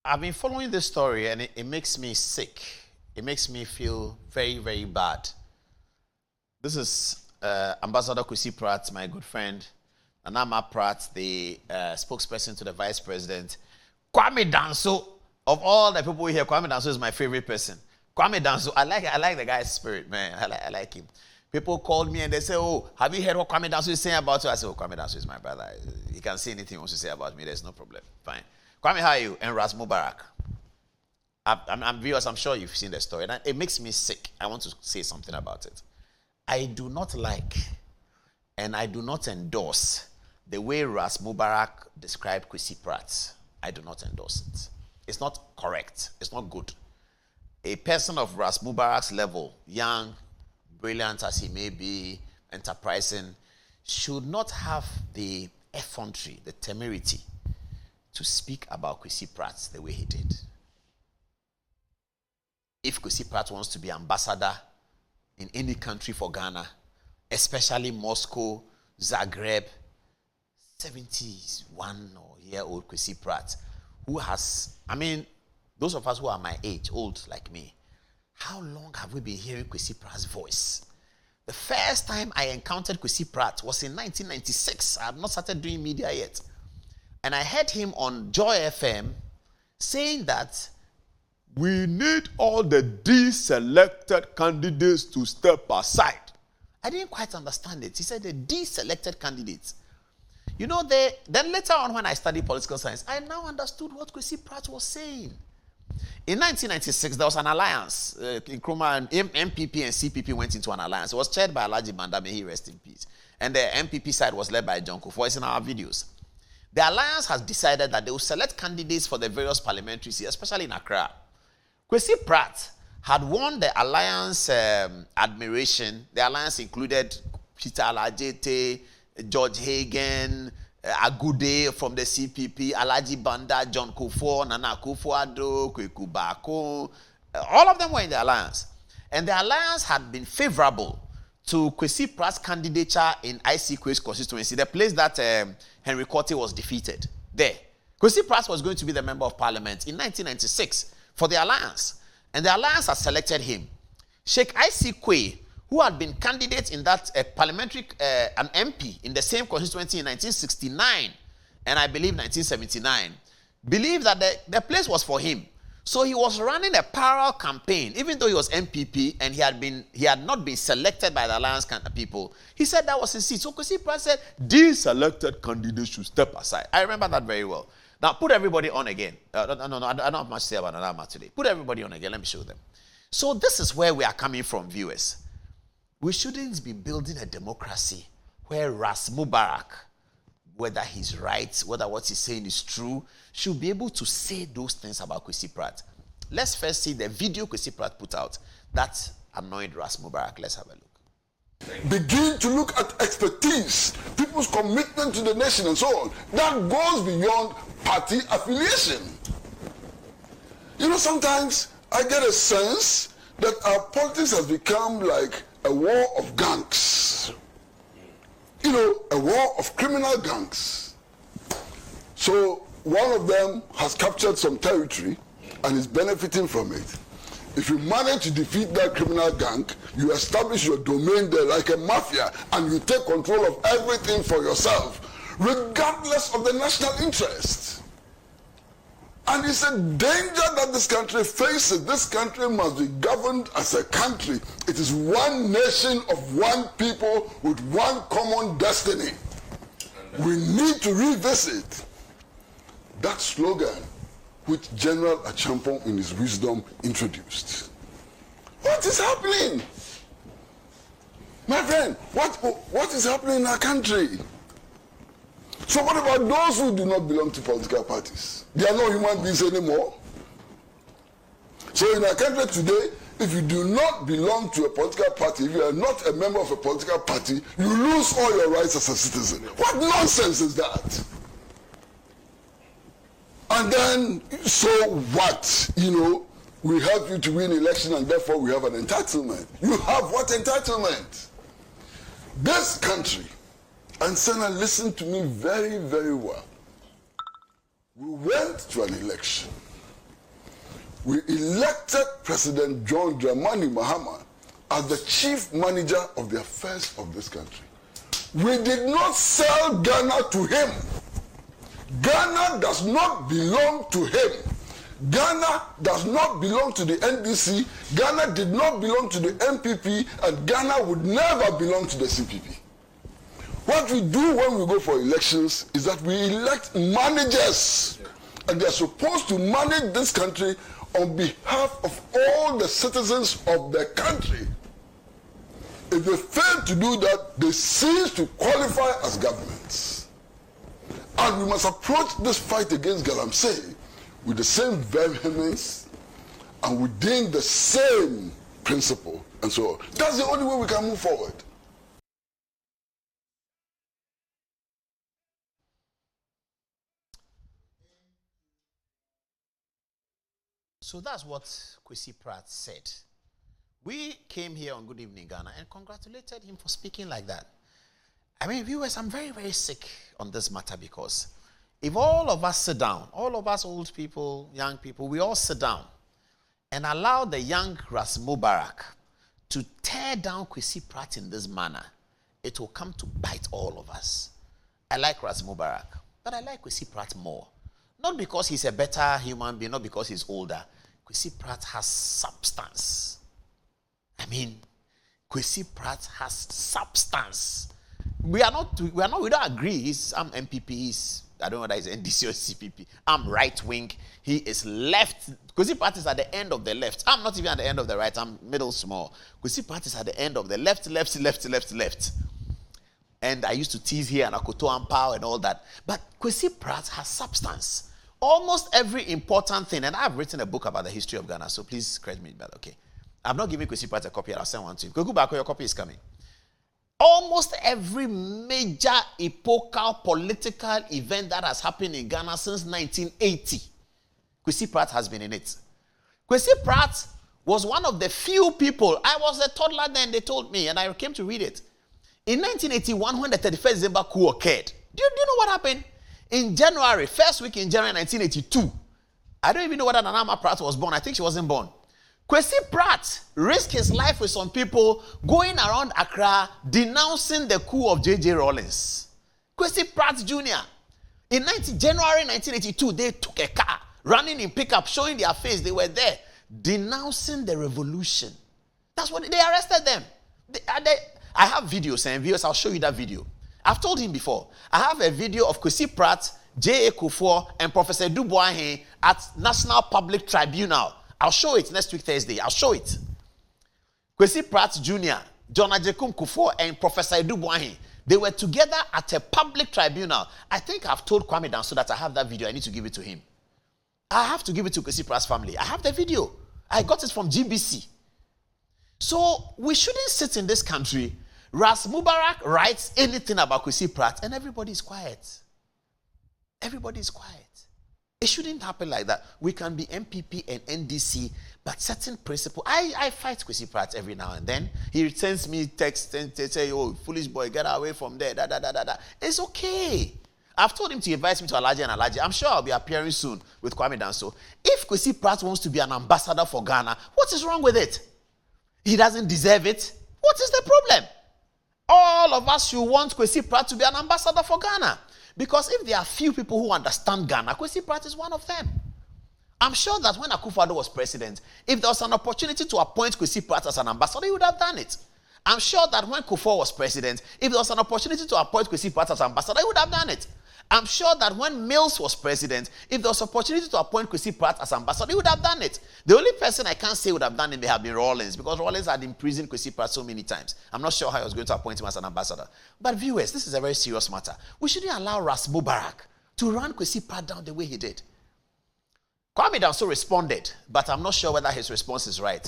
I've been following this story and it makes me sick. It makes me feel very, very bad. This is Ambassador Kwesi Pratt, my good friend. Anama Pratt, the spokesperson to the Vice President. Kwame Danso, of all the people here, Kwame Danso is my favorite person. Kwame Danso, I like the guy's spirit, man. I like him. People called me and they say, oh, have you heard what Kwame Danso is saying about you? I said, oh, Kwame Danso is my brother. He can say anything he wants to say about me. There's no problem. Fine. Kwame, how are you? And RAS MUBARAK. I'm viewers, I'm sure you've seen the story. And it makes me sick. I want to say something about it. I do not like and I do not endorse the way RAS MUBARAK described Kwesi Pratt. I do not endorse it. It's not correct. It's not good. A person of RAS MUBARAK's level, young, brilliant as he may be, enterprising, should not have the effrontery, the temerity to speak about Kwesi Pratt the way he did. If Kwesi Pratt wants to be ambassador in any country for Ghana, especially Moscow, Zagreb, 71-year-old Kwesi Pratt, who has, I mean, those of us who are my age, old like me, how long have we been hearing Kwesi Pratt's voice? The first time I encountered Kwesi Pratt was in 1996. I have not started doing media yet. And I heard him on Joy FM saying that we need all the deselected candidates to step aside. I didn't quite understand it. He said the deselected candidates. You know, then later on when I studied political science, I now understood what Kwesi Pratt was saying. In 1996, there was an alliance. Nkrumah and MPP and CPP went into an alliance. It was chaired by Alhaji Banda, may he rest in peace. And the MPP side was led by John Kufuor. It's in our videos. The alliance has decided that they will select candidates for the various parliamentary seats, especially in Accra. Kwesi Pratt had won the alliance admiration. The alliance included Peter Alajete, George Hagen, Agude from the CPP, Alhaji Banda, John Kufuor, Nana Akufo-Addo, Kweku Baako. All of them were in the alliance. And the alliance had been favorable to Kwesi Pratt's candidature in IC Quest constituency, the place that Henry Quartey was defeated. There. Kwesi Pratt was going to be the member of parliament in 1996 for the alliance. And the alliance had selected him. Sheikh IC Quay, who had been candidate in that parliamentary, an MP in the same constituency in 1969 and I believe 1979, believed that the place was for him. So he was running a parallel campaign, even though he was MPP and he had not been selected by the alliance people. He said that was his seat. So Kwesi Pratt said, deselected candidates should step aside. I remember that very well. Now put everybody on again. No, I don't have much to say about Adom-Otchere today. Put everybody on again. Let me show them. So this is where we are coming from, viewers. We shouldn't be building a democracy where RAS MUBARAK, whether he's right, whether what he's saying is true, should be able to say those things about Kwesi Pratt. Let's first see the video Kwesi Pratt put out that annoyed RAS MUBARAK. Let's have a look. Begin to look at expertise, people's commitment to the nation and so on. That goes beyond party affiliation. You know, sometimes I get a sense that our politics has become like a war of gangs. You know, a war of criminal gangs. So one of them has captured some territory and is benefiting from it. If you manage to defeat that criminal gang, you establish your domain there like a mafia and you take control of everything for yourself, regardless of the national interest. And it's a danger that this country faces. This country must be governed as a country. It is one nation of one people with one common destiny. We need to revisit that slogan which General Achampong in his wisdom introduced. What is happening? My friend, what is happening in our country? So what about those who do not belong to political parties? They are not human beings anymore. So in our country today, if you do not belong to a political party, if you are not a member of a political party, you lose all your rights as a citizen. What nonsense is that? And then, so what? You know, we help you to win election and therefore we have an entitlement. You have what entitlement? This country, and Senna, listen to me very, very well. We went to an election we elected President John Dramani Mahama as the chief manager of the affairs of this country. We did not sell Ghana to him. Ghana does not belong to him. Ghana does not belong to the NDC. Ghana did not belong to the MPP, and Ghana would never belong to the CPP. What we do when we go for elections is that we elect managers, and they are supposed to manage this country on behalf of all the citizens of the country. If they fail to do that, they cease to qualify as governments. And we must approach this fight against Galamsey with the same vehemence and within the same principle and so on. That's the only way we can move forward. So that's what Kwesi Pratt said. We came here on Good Evening Ghana and congratulated him for speaking like that. I mean, viewers, I'm very, very sick on this matter, because if all of us sit down, all of us old people, young people, we all sit down and allow the young RAS MUBARAK to tear down Kwesi Pratt in this manner, it will come to bite all of us. I like RAS MUBARAK, but I like Kwesi Pratt more. Not because he's a better human being, not because he's older. Kwesi Pratt has substance. I mean, Kwesi Pratt has substance. We don't agree. I'm MPP, I don't know whether he's NDC or CPP. I'm right wing. He is left. Kwesi Pratt is at the end of the left. I'm not even at the end of the right. I'm middle small. Kwesi Pratt is at the end of the left. And I used to tease here and Akoto Ampao and all that. But Kwesi Pratt has substance. Almost every important thing, and I've written a book about the history of Ghana, so please credit me, but okay. I'm not giving Kwesi Pratt a copy, I'll send one to you. Go back, your copy is coming. Almost every major epochal political event that has happened in Ghana since 1980, Kwesi Pratt has been in it. Kwesi Pratt was one of the few people. I was a toddler then, they told me, and I came to read it. In 1981, when the 31st December coup occurred, do you know what happened? In January, first week in January 1982, I don't even know whether Nana Pratt was born. I think she wasn't born. Kwesi Pratt risked his life with some people going around Accra denouncing the coup of J.J. Rawlings. Kwesi Pratt Jr. In January 1982, they took a car, running in pickup, showing their face. They were there, denouncing the revolution. That's what they arrested them. I have videos, and viewers, I'll show you that video. I've told him before. I have a video of Kwesi Pratt, J.A. Kufuor, and Professor Dubois at National Public Tribunal. I'll show it next week, Thursday. I'll show it. Kwesi Pratt Jr., John Ajekum Kufuor, and Professor Dubois, they were together at a public tribunal. I think I've told Kwame Dan so that I have that video. I need to give it to him. I have to give it to Kwesi Pratt's family. I have the video. I got it from GBC. So we shouldn't sit in this country. RAS MUBARAK writes anything about Kwesi Pratt and everybody is quiet. Everybody is quiet. It shouldn't happen like that. We can be MPP and NDC, but certain principle. I fight Kwesi Pratt every now and then. He sends me texts and say, "Oh, foolish boy, get away from there." It's okay. I've told him to invite me to Alaji and Alaji. I'm sure I'll be appearing soon with Kwame Danso. If Kwesi Pratt wants to be an ambassador for Ghana, what is wrong with it? He doesn't deserve it. What is the problem? All of us should want Kwesi Pratt to be an ambassador for Ghana. Because if there are few people who understand Ghana, Kwesi Pratt is one of them. I'm sure that when Akufo-Addo was president, if there was an opportunity to appoint Kwesi Pratt as an ambassador, he would have done it. I'm sure that when Kufuor was president, if there was an opportunity to appoint Kwesi Pratt as ambassador, he would have done it. I'm sure that when Mills was president, if there was an opportunity to appoint Kwesi Pratt as ambassador, he would have done it. The only person I can't say would have done it may have been Rawlings, because Rawlings had imprisoned Kwesi Pratt so many times. I'm not sure how he was going to appoint him as an ambassador. But viewers, this is a very serious matter. We shouldn't allow RAS MUBARAK to run Kwesi Pratt down the way he did. Kwame Danso responded, but I'm not sure whether his response is right.